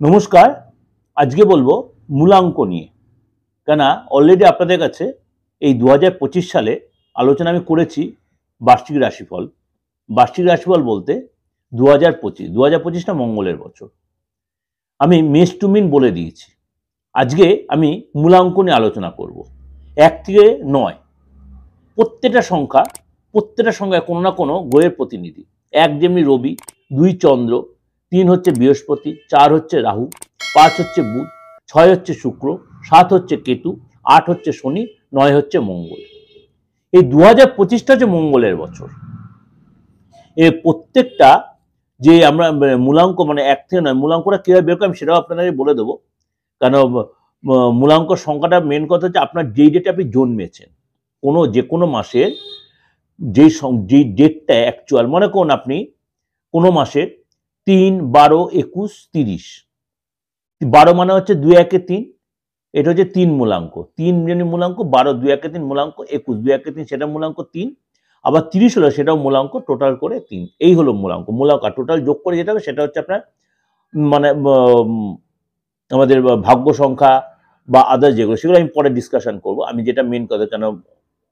নমস্কার। আজকে বলবো মূলাঙ্ক নিয়ে। কেন অলরেডি আপনাদের কাছে এই 2025 সালে আলোচনা আমি করেছি বার্ষিক রাশিফল। বার্ষিক রাশিফল বলতে 2025টা মঙ্গলের বছর। আমি মেষ টু মিন বলে দিয়েছি। আজকে আমি মূলাঙ্ক নিয়ে আলোচনা করব। 1 থেকে 9 প্রত্যেকটা সংখ্যায় কোনো না কোনো গ্রহের প্রতিনিধি। 1 যেমনি রবি, 2 চন্দ্র, 3 হচ্ছে বৃহস্পতি, 4 হচ্ছে রাহু, 5 হচ্ছে বুধ, 6 হচ্ছে শুক্র, 7 হচ্ছে কেতু, 8 হচ্ছে শনি, 9 হচ্ছে মঙ্গল। এই 2025টা হচ্ছে মঙ্গলের বছর। এই প্রত্যেকটা যে আমরা মূলাঙ্ক মানে 1 থেকে 9 মূলাঙ্কটা কীভাবে বের করি আমি সেটাও আপনাদের বলে দেবো। কারণ মূলাঙ্ক সংখ্যাটা মেন কথা হচ্ছে আপনার যেই ডেটে আপনি জন্মেছেন, যে কোনো মাসের যেই ডেটটা অ্যাকচুয়াল, মনে করুন আপনি কোনো মাসের 3, 12, 21, 30। 12 মানে হচ্ছে 2 1 3, এটা হচ্ছে 3 মূলাঙ্ক। 3 মূলাঙ্ক, 12 2 1 3 মূলাঙ্ক, 21 2 1 3 সেটা মূলাঙ্ক 3, আবার 30 হলো সেটাও মূলাঙ্ক, টোটাল করে 3। এই হলো মূলাঙ্ক। আর টোটাল যোগ করে যেটা হবে সেটা হচ্ছে আপনার মানে আমাদের ভাগ্য সংখ্যা বা আদার্স যেগুলো, সেগুলো আমি পরে ডিসকাশন করব। আমি যেটা মেন কথা কেন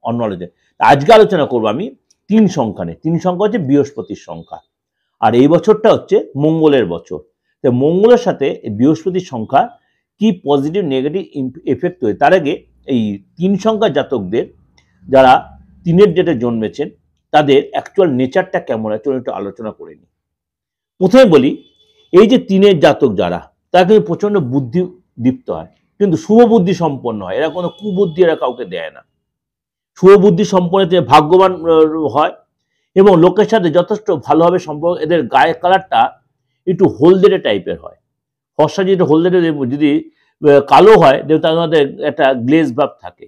অন্য আলোচনা, আজকে আলোচনা করবো আমি 3 সংখ্যা নিয়ে। 3 সংখ্যা হচ্ছে বৃহস্পতির সংখ্যা, আর এই বছরটা হচ্ছে মঙ্গলের বছর। তো মঙ্গলের সাথে বৃহস্পতির সংখ্যা কি পজিটিভ নেগেটিভ এফেক্ট হয়, তার আগে এই 3 সংখ্যার জাতকদের যারা 3-এর ডেটে জন্মেছেন তাদের অ্যাকচুয়াল নেচারটা কেমন হয় চলুন একটু আলোচনা করে নিই। প্রথমে বলি, এই যে 3-এর জাতক যারা, তারা কিন্তু প্রচণ্ড বুদ্ধিদীপ্ত হয়, কিন্তু শুভ বুদ্ধি সম্পন্ন হয়। এরা কোনো কুবুদ্ধি এরা কাউকে দেয় না। শুভ বুদ্ধি সম্পন্ন, ভাগ্যবান হয় এবং লোকের সাথে যথেষ্ট ভালোভাবে সম্পর্ক। এদের গায়ের কালারটা একটু হলদেটে টাইপের হয়। ফর্সা যদি হলদেটে, যদি কালো হয় তার মধ্যে একটা গ্লেজ ভাব থাকে।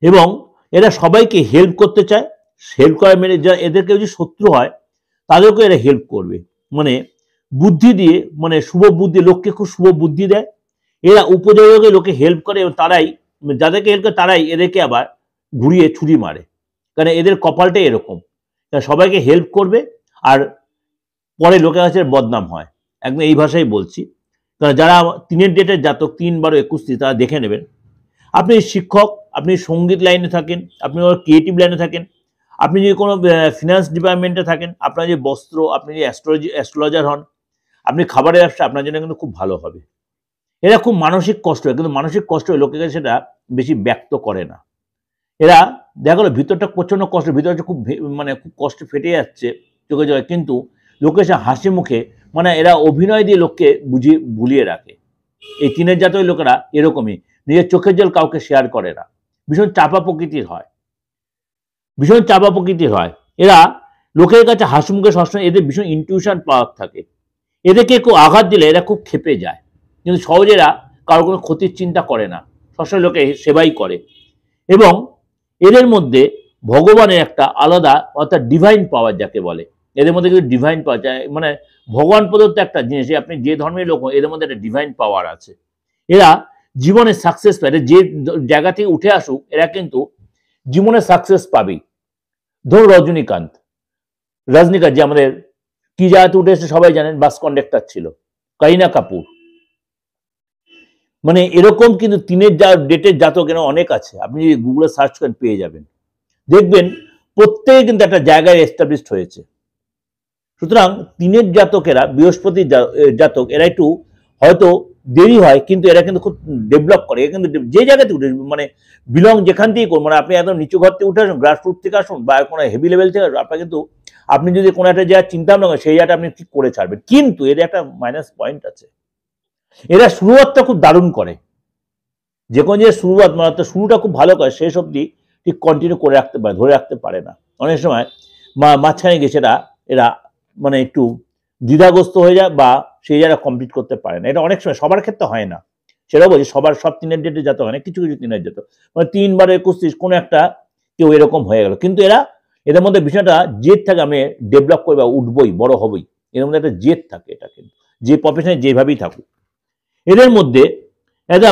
এবং এরা সবাইকে হেল্প করতে চায়। হেল্প করা মানে এদেরকে যদি শত্রু হয় তাদেরকে এরা হেল্প করবে, মানে বুদ্ধি দিয়ে, মানে শুভ বুদ্ধি, লোককে খুব শুভ বুদ্ধি দেয়। এরা উপযোগে লোকে হেল্প করে এবং তারাই, যাদেরকে হেল্প করে তারাই এদেরকে আবার ঘুরিয়ে ছুরি মারে। কারণ এদের কপালটাই এরকম, সবাইকে হেল্প করবে আর পরে লোকের কাছে বদনাম হয়। একদম এই ভাষায় বলছি। কারণ যারা 3-এর ডেটের জাতক, 3, 12, 21, তারা দেখে নেবেন। আপনি শিক্ষক, আপনি সঙ্গীত লাইনে থাকেন, আপনি ক্রিয়েটিভ লাইনে থাকেন, আপনি যদি কোনো ফিনান্স ডিপার্টমেন্টে থাকেন, আপনার যে বস্ত্র, আপনি যে অ্যাস্ট্রোলজার হন, আপনি খাবারের ব্যবসা, আপনার জন্য কিন্তু খুব ভালো হবে। এরা খুব মানসিক কষ্ট হয়, কিন্তু মানসিক কষ্ট হয় লোকের কাছে সেটা বেশি ব্যক্ত করে না। এরা দেখা গেলো ভিতরটা প্রচণ্ড কষ্ট, ভিতরটা খুব খুব কষ্ট ফেটে যাচ্ছে চোখে জয়, কিন্তু লোকের সে হাসি মুখে, মানে এরা অভিনয় দিয়ে লোককে ভুলিয়ে রাখে। এই 3-এর জাতকের লোকেরা এরকমই, নিজের চোখের জল কাউকে শেয়ার করে না। ভীষণ চাপা প্রকৃতির হয়। এরা লোকের কাছে হাসি মুখে সবসময়, এদের ভীষণ ইনটিউশন পাওয়ার থাকে। এদেরকে কেউ আঘাত দিলে এরা খুব ক্ষেপে যায়, কিন্তু সহজে এরা কারোর কোনো ক্ষতির চিন্তা করে না, সবসময় লোকে সেবাই করে। এবং এদের মধ্যে ভগবানের একটা আলাদা, অর্থাৎ ডিভাইন পাওয়ার যাকে বলে, এদের মধ্যে কিন্তু ডিভাইন পাওয়ার যায়, মানে ভগবান প্রদত্ত একটা জিনিস। আপনি যে ধর্মের লোক, এদের মধ্যে একটা ডিভাইন পাওয়ার আছে। এরা জীবনে সাকসেস পায়, যে জায়গা থেকে উঠে আসুক এরা কিন্তু জীবনে সাকসেস পাবেই। ধরুন রজনীকান্ত, যে আমাদের কি জায়গাতে উঠে এসে সবাই জানেন, বাস কন্ডাক্টর ছিল। কারিনা কাপুর, মানে এরকম কিন্তু 3-এর ডেটের জাতক এরা অনেক আছে। আপনি যদি গুগলে সার্চ করেন পেয়ে যাবেন, দেখবেন প্রত্যেকে কিন্তু একটা জায়গায় এস্টাবলিশড হয়েছে। সুতরাং 3-এর জাতকেরা, বৃহস্পতির জাতক, এরা একটু হয়তো দেরি হয়, কিন্তু এরা কিন্তু খুব ডেভেলপ করে। এরা কিন্তু যে জায়গাতে উঠে, মানে বিলং যেখান থেকেই করুন, মানে আপনি একদম নিচু ঘর থেকে উঠে আসুন, গ্রাসরুট থেকে আসুন বা কোনো হেভি লেভেল থেকে আসুন, আপনার কিন্তু আপনি যদি কোনো একটা জায়গায় চিন্তা ভাবনা করেন সেই জায়গাটা আপনি ঠিক করে ছাড়বেন। কিন্তু এর একটা মাইনাস পয়েন্ট আছে, এরা শুরুয়াতটা খুব দারুণ করে। যে কোনো যে শুরুয়াত, মানে শুরুটা খুব ভালো করে, শেষ অবধি ঠিক কন্টিনিউ করে রাখতে পারে, ধরে রাখতে পারে না। অনেক সময় মাঝখানে গিয়ে সেটা এরা মানে একটু দ্বিধাগ্রস্ত হয়ে যায় বা সেই জায়গা কমপ্লিট করতে পারে না। এটা অনেক সময়, সবার ক্ষেত্রে হয় না, সেটাও বলছি। সব 3-এর ডেটে যেতে হয় না, কিছু 3-এর যেত, মানে 3, 12, 21, কোনো একটা কেউ এরকম হয়ে গেল। কিন্তু এদের মধ্যে বিষয়টা জেদ থাকে, আমি ডেভেলপ করবো, উঠবই, বড় হবই। এর মধ্যে একটা জেদ থাকে। এটা কিন্তু যে প্রফেশনে যেভাবেই থাকুক, এদের মধ্যে এরা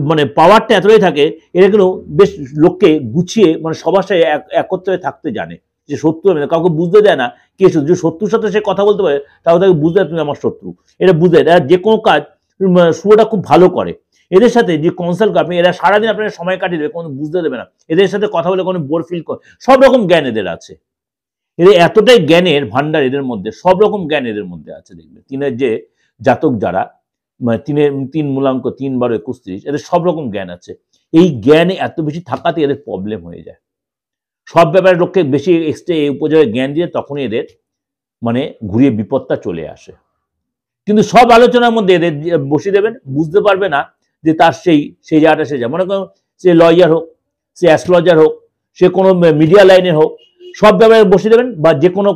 মানে পাওয়ারটা এতটাই থাকে, এরা কিন্তু বেশ লোককে গুছিয়ে, মানে সবার সাথে একত্রে থাকতে জানে। যে শত্রু হবে না, কাউকে বুঝতে দেয় না কে শত্রু। যে শত্রুর সাথে সে কথা বলতে পারে তাহলে তাকে বুঝতে দেয় তুমি আমার শত্রু, এটা বুঝতে দেয়। যে কোনো কাজ শুভটা খুব ভালো করে। এদের সাথে যে কনসাল্ট আপনি, এরা সারাদিন আপনার সময় কাটিয়ে দেবে, কোনো বুঝতে দেবে না। এদের সাথে কথা বলে কোনো বোর ফিল করে, সব রকম জ্ঞান এদের আছে। এদের এতটাই জ্ঞানের ভান্ডার এদের মধ্যে, সব রকম জ্ঞান এদের মধ্যে আছে। দেখবে তিনের যে জাতক যারা তিন মূলাঙ্ক 3, 12, 21, 30, এদের সব রকম জ্ঞান আছে। এই জ্ঞানে এত বেশি থাকাতে এদের প্রবলেম হয়ে যায়। সব ব্যাপারে লোককে বেশি এক্সট্রা উপযোগে জ্ঞান দিয়ে তখনই এদের মানে ঘুরিয়ে বিপদটা চলে আসে। কিন্তু সব আলোচনার মধ্যে এদের বসিয়ে দেবেন, বুঝতে পারবে না যে তার সেই জায়গাটা সে যায়। মনে করুন সে লয়ার হোক, সে অ্যাস্ট্রোলজার হোক, সে কোনো মিডিয়া লাইনের হোক, সব ব্যাপারে বসিয়ে দেবেন, বা যে কোনো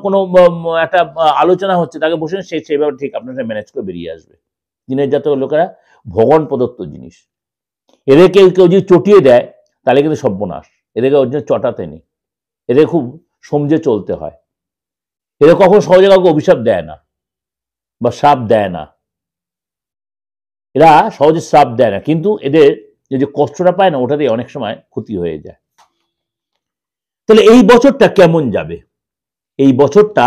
একটা আলোচনা হচ্ছে তাকে বসে সেই ব্যাপারে ঠিক আপনার ম্যানেজ করে বেরিয়ে আসবে। দিনের জাতক লোকেরা ভগবান প্রদত্ত জিনিস। এদেরকে কেউ যদি চটিয়ে দেয় তাহলে কিন্তু সর্বনাশ। এদেরকে ওর জন্য চটাতে নেই, এদের খুব সমঝে চলতে হয়। এদের কখনো সহজে কাউকে অভিশাপ দেয় না বা শ্রাপ দেয় না, এরা সহজে শ্রাপ দেয় না, কিন্তু এদের যে কষ্টটা পায় না ওটাতে অনেক সময় ক্ষতি হয়ে যায়। তাহলে এই বছরটা কেমন যাবে? এই বছরটা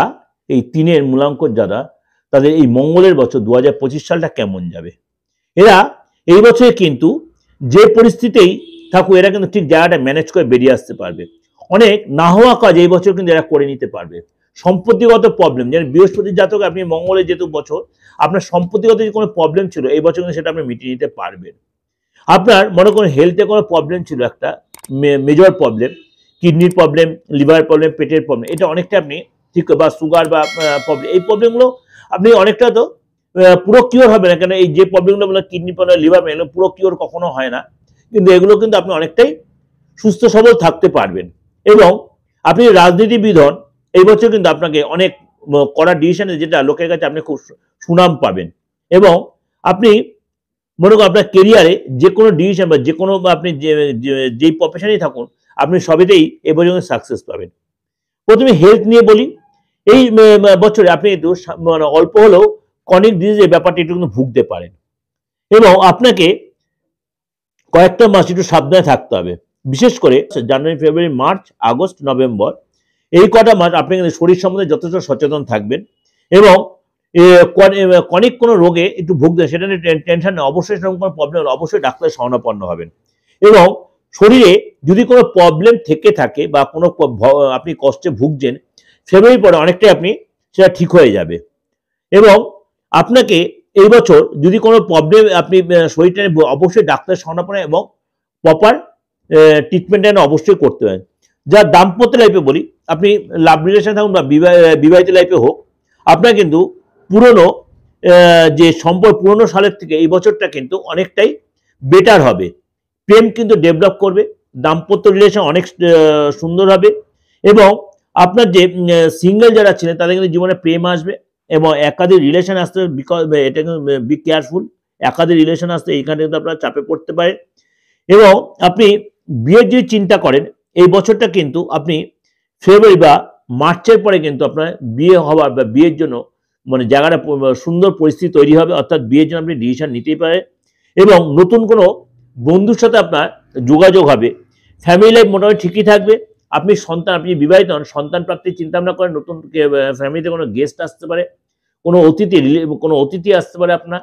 এই তিনের মূলাঙ্ক যারা, তাদের এই মঙ্গলের বছর 2025 সালটা কেমন যাবে? এরা এই বছরে কিন্তু যে পরিস্থিতিতেই থাকুক এরা কিন্তু ঠিক জায়গাটা ম্যানেজ করে বেরিয়ে আসতে পারবে। অনেক না হওয়া কাজ এই বছর কিন্তু এরা করে নিতে পারবে। সম্পত্তিগত প্রবলেম, যেন বৃহস্পতির জাতক আপনি মঙ্গলের যেহেতু বছর, আপনার সম্পত্তিগত যে কোনো প্রবলেম ছিল এই বছর কিন্তু সেটা আপনি মিটিয়ে নিতে পারবেন। আপনার মনে করুন হেলথে কোনো প্রবলেম ছিল, একটা মেজর প্রবলেম, কিডনির প্রবলেম, লিভার প্রবলেম, পেটের প্রবলেম, এটা অনেকটা আপনি ঠিক, বা সুগার বা প্রবলেম, এই প্রবলেমগুলো আপনি অনেকটা তো পুরো কিওর হবে না, কেন এই যে প্রবলেমগুলো বলে কিডনি প্রবলেম, লিভার প্রবলেম, পুরো কিওর কখনো হয় না, কিন্তু এগুলো কিন্তু আপনি অনেকটাই সুস্থ সবল থাকতে পারবেন। এবং আপনি রাজনীতিবিদ হন, এই বছর কিন্তু আপনাকে অনেক কড়া ডিসিশনে যেটা লোকের কাছে আপনি খুব সুনাম পাবেন। এবং আপনি মনে করুন আপনার কেরিয়ারে যে কোনো ডিসিশন বা যে কোনো আপনি যেই প্রফেশনেই থাকুন আপনি সবেতেই এ পর্যন্ত সাকসেস পাবেন। প্রথমে হেলথ নিয়ে বলি। এই বছরে আপনি একটু মানে অল্প হলেও ক্রনিক ডিজিজের ব্যাপারটা একটু কিন্তু ভুগতে পারেন, এবং আপনাকে কয়েকটা মাস একটু সাবধানে থাকতে হবে। বিশেষ করে জানুয়ারি, ফেব্রুয়ারি, মার্চ, আগস্ট, নভেম্বর, এই কটা মাস আপনি কিন্তু শরীর সম্বন্ধে যথেষ্ট সচেতন থাকবেন। এবং ক্রনিক কোনো রোগে একটু ভুগতে, সেটা নিয়ে টেনশন নেই, অবশ্যই সেরকম কোনো প্রবলেম হলে অবশ্যই ডাক্তারের শরণাপন্ন হবেন। এবং শরীরে যদি কোনো প্রবলেম থেকে থাকে বা কোনো আপনি কষ্টে ভুগছেন, ফেব্রুয়ারি পরে অনেকটাই আপনি সেটা ঠিক হয়ে যাবে। এবং আপনাকে এই বছর যদি কোনো প্রবলেম আপনি শরীরটা অবশ্যই ডাক্তারের শরণাপন্ন এবং প্রপার ট্রিটমেন্ট অবশ্যই করতে হয়। যা দাম্পত্য লাইফে বলি, আপনি লাভ রিলেশন থাকুন বা বিবাহিত লাইফে হোক, আপনার কিন্তু পুরনো যে সম্পর্ক পুরনো সালের থেকে এই বছরটা কিন্তু অনেকটাই বেটার হবে। প্রেম কিন্তু ডেভেলপ করবে, দাম্পত্য রিলেশন অনেক সুন্দর হবে। এবং আপনার যে সিঙ্গেল যারা ছিলেন তাদের কিন্তু জীবনে প্রেম আসবে, এবং একাধিক রিলেশন আসতে, বিকজ এটা কিন্তু বি কেয়ারফুল, একাধিক রিলেশন আসতে এইখানে কিন্তু আপনারা চাপে পড়তে পারেন। এবং আপনি বিয়ের যদি চিন্তা করেন এই বছরটা কিন্তু আপনি ফেব্রুয়ারি বা মার্চের পরে কিন্তু আপনার বিয়ে হওয়ার বা বিয়ের জন্য মানে জায়গাটা সুন্দর পরিস্থিতি তৈরি হবে, অর্থাৎ বিয়ের জন্য আপনি ডিসিশন নিতেই পারেন। এবং নতুন কোনো বন্ধুর সাথে আপনার যোগাযোগ হবে। ফ্যামিলি লাইফ মোটামুটি ঠিকই থাকবে। আপনি বিবাহিত হন, সন্তান প্রাপ্তির চিন্তা ভাবনা করেন, নতুন ফ্যামিলিতে কোনো গেস্ট আসতে পারে, কোনো অতিথি আসতে পারে আপনার।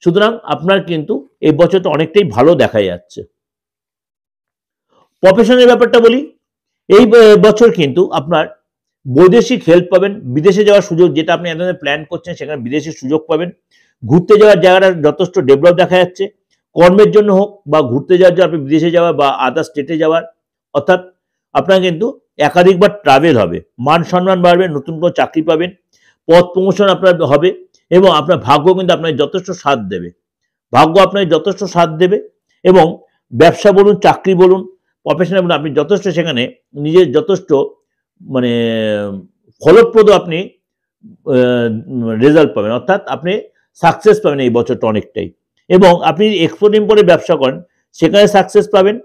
সুতরাং আপনার কিন্তু এই বছরটা অনেকটাই ভালো দেখা যাচ্ছে। প্রফেশনের ব্যাপারটা বলি, এই বছর কিন্তু আপনার বৈদেশিক হেল্প পাবেন, বিদেশে যাওয়ার সুযোগ, যেটা আপনি এতদিন প্ল্যান করছেন সেখানে বিদেশি সুযোগ পাবেন। ঘুরতে যাওয়ার জায়গাটা যথেষ্ট ডেভেলপ দেখা যাচ্ছে, কর্মের জন্য হোক বা ঘুরতে যাওয়ার জন্য, আপনি বিদেশে যাওয়া বা আদার স্টেটে যাওয়ার, অর্থাৎ আপনার কিন্তু একাধিকবার ট্রাভেল হবে, মান সম্মান বাড়বে, নতুন কোনো চাকরি পাবেন, পদ প্রমোশন আপনার হবে। এবং আপনার ভাগ্য কিন্তু আপনার যথেষ্ট সাথ দেবে, এবং ব্যবসা বলুন, চাকরি বলুন, প্রফেশনাল বলুন, আপনি যথেষ্ট সেখানে নিজের যথেষ্ট মানে ফলপ্রদ আপনি রেজাল্ট পাবেন, অর্থাৎ আপনি সাকসেস পাবেন এই বছরটা অনেকটাই। এবং আপনি এক্সপোর্ট ইম্পোর্টে ব্যবসা করেন সেখানে সাকসেস পাবেন।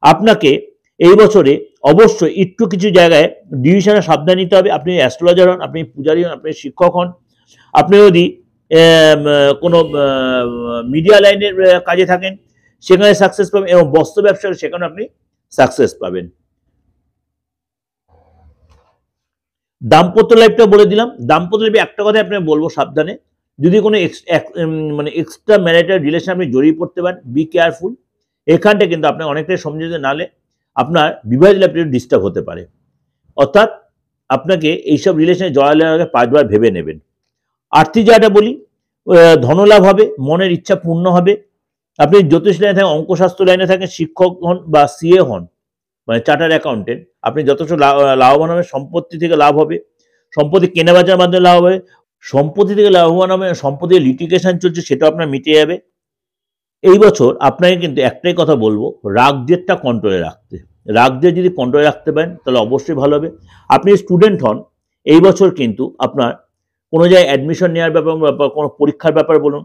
আপনাকে এই বছরে অবশ্যই একটু কিছু জায়গায় ডিসিশনে সাবধান নিতে হবে। আপনি অ্যাস্ট্রোলজার হন, আপনি পূজারী হন, আপনি শিক্ষক হন, আপনি যদি কোনো মিডিয়া লাইনের কাজে থাকেন সেখানে সাকসেস পাবেন, এবং বস্ত্র ব্যবসা সেখানে আপনি সাকসেস পাবেন। দাম্পত্য লাইফটা বলে দিলাম। দাম্পত্য লাইফে একটা কথা আপনাকে বলবো সাবধানে, যদি কোনো মানে এক্সট্রা ম্যারিটাল রিলেশন আপনি জড়িয়ে পড়তে পারেন, বি কেয়ারফুল। এখানটা কিন্তু আপনার অনেকটাই সমঝোতা নালে আপনার বিবাহিত লাইফটা ডিস্টার্ব হতে পারে। অর্থাৎ আপনাকে এইসব রিলেশনে জড়ালে আগে 5 বার ভেবে নেবেন। আর্থিক জায়গাটা বলি, ধনলাভ হবে, মনের ইচ্ছা পূর্ণ হবে। আপনি জ্যোতিষ লাইনে থাকেন, অঙ্কশাস্ত্র লাইনে থাকেন, শিক্ষক হন বা সিএ হন, মানে চার্টার্ড অ্যাকাউন্টেন্ট, আপনি যথেষ্ট লাভবান হবেন। সম্পত্তি থেকে লাভ হবে, সম্পত্তি কেনাবেচার মাধ্যমে লাভ হবে, সম্পত্তি থেকে লাভবান হবে, সম্পত্তির লিটিগেশন চলছে সেটাও আপনার মিটে যাবে। এই বছর আপনাকে কিন্তু একটাই কথা বলবো, রাগ জেদটা কন্ট্রোলে রাখতে। রাগ জেদ যদি কন্ট্রোলে রাখতে পারেন তাহলে অবশ্যই ভালো হবে। আপনি স্টুডেন্ট হন, এই বছর কিন্তু আপনার কোনো জায়গায় অ্যাডমিশন নেওয়ার ব্যাপার বা কোনো পরীক্ষার ব্যাপারে বলুন,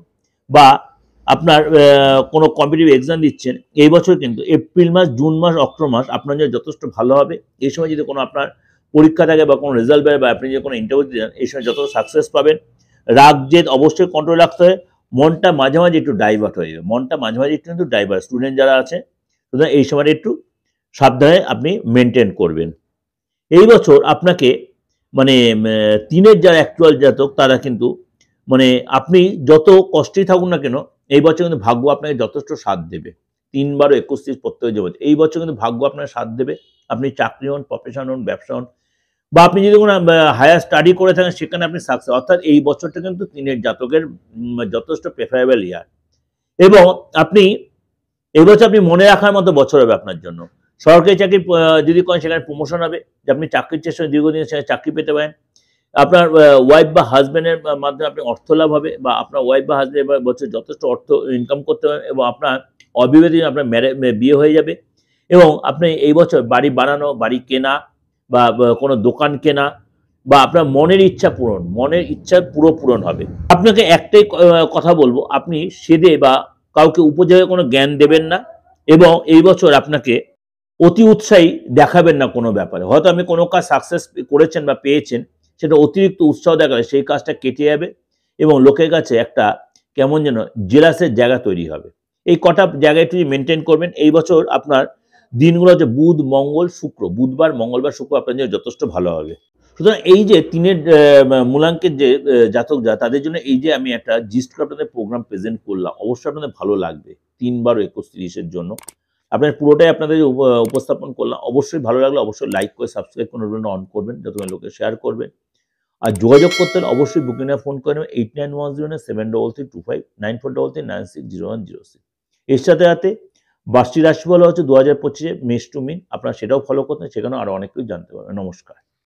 বা আপনার কোনো কম্পিটিটিভ এক্সাম দিচ্ছেন, এই বছর কিন্তু এপ্রিল মাস, জুন মাস, অক্টোবর মাস আপনার জন্য যথেষ্ট ভালো হবে। এই সময় যদি কোনো আপনার পরীক্ষা থাকে বা কোনো রেজাল্ট বেরোয় বা আপনি যদি কোনো ইন্টারভিউ দিতে যান, এই সময় যত সাকসেস পাবেন। রাগ জেদ অবশ্যই কন্ট্রোল রাখতে হবে। মনটা মাঝে মাঝে একটু ডাইভার্ট হয়ে যাবে, মনটা মাঝে মাঝে একটু কিন্তু ডাইভার্ট, স্টুডেন্ট যারা আছে সুতরাং এই সময়টা একটু সাবধানে আপনি মেনটেন করবেন। এই বছর আপনাকে মানে তিনের যারা অ্যাকচুয়াল জাতক তারা কিন্তু মানে আপনি যত কষ্টেই থাকুন না কেন, এই বছর কিন্তু ভাগ্য আপনাকে যথেষ্ট সাথ দেবে। 3, 12, 21, 30 প্রত্যেক জীবন এই বছর কিন্তু ভাগ্য আপনাকে সাথ দেবে। আপনি চাকরি হন, প্রফেশন হন, ব্যবসা হন, বা আপনি যদি কোনো হায়ার স্টাডি করে থাকেন সেখানে আপনি সাকসেস। অর্থাৎ এই বছরটা কিন্তু তিনের জাতকের যথেষ্ট প্রেফারেবল ইয়ার। এবং আপনি এই বছর আপনি মনে রাখার মতো বছর হবে আপনার জন্য। সরকারি চাকরি যদি করেন সেখানে প্রমোশন হবে, যে আপনি চাকরির চেষ্টা দীর্ঘদিন সেখানে চাকরি পেতে পারেন। আপনার ওয়াইফ বা হাজব্যান্ডের মাধ্যমে আপনি অর্থ লাভ হবে, বা আপনার ওয়াইফ বা হাজব্যান্ড এবার বছর যথেষ্ট অর্থ ইনকাম করতে পারবেন, এবং আপনার অবিবাহিত আপনার বিয়ে হয়ে যাবে। এবং আপনি এই বছর বাড়ি বানানো, বাড়ি কেনা, বা কোনো দোকান কেনা, বা আপনার মনের ইচ্ছা পূরণ, মনের ইচ্ছা পুরো পূরণ হবে। আপনাকে একটাই কথা বলবো, আপনি সেদে বা কাউকে উপযোগে কোনো জ্ঞান দেবেন না, এবং এই বছর আপনাকে অতি উৎসাহী দেখাবেন না কোনো ব্যাপারে। হয়তো আপনি কোনো কাজ সাকসেস করেছেন বা পেয়েছেন, সেটা অতিরিক্ত উৎসাহ দেখালে সেই কাজটা কেটে যাবে, এবং লোকের কাছে একটা কেমন যেন জেলাসের জায়গা তৈরি হবে। এই কটা জায়গায় একটু মেনটেন করবেন। এই বছর আপনার দিনগুলো হচ্ছে বুধ, মঙ্গল, শুক্র, বুধবার, মঙ্গলবার, শুক্র আপনার জন্য যথেষ্ট ভালো হবে। সুতরাং এই যে তিনের মূলাঙ্কের যে জাতক যা তাদের জন্য এই যে আমি একটা জিস্ট করে আপনাদের প্রোগ্রাম প্রেজেন্ট করলাম, অবশ্যই আপনাদের ভালো লাগবে। 3, 12, 21, 30 জন্য আপনার পুরোটাই আপনাদের উপস্থাপন করলাম। অবশ্যই ভালো লাগলে অবশ্যই লাইক করে সাবস্ক্রাইব করে অন করবেন, যত লোকে শেয়ার করবেন। আর যোগাযোগ করতে হলে অবশ্যই বুকিং এ ফোন করে নেবেন 89107943259433960106। এর সাথে সাথে বার্ষিক রাশিফল হচ্ছে 2025 মেষ টু মিন, আপনারা সেটাও ফলো করতেন, সেখানেও আরো অনেক কিছু জানতে পারবেন। নমস্কার।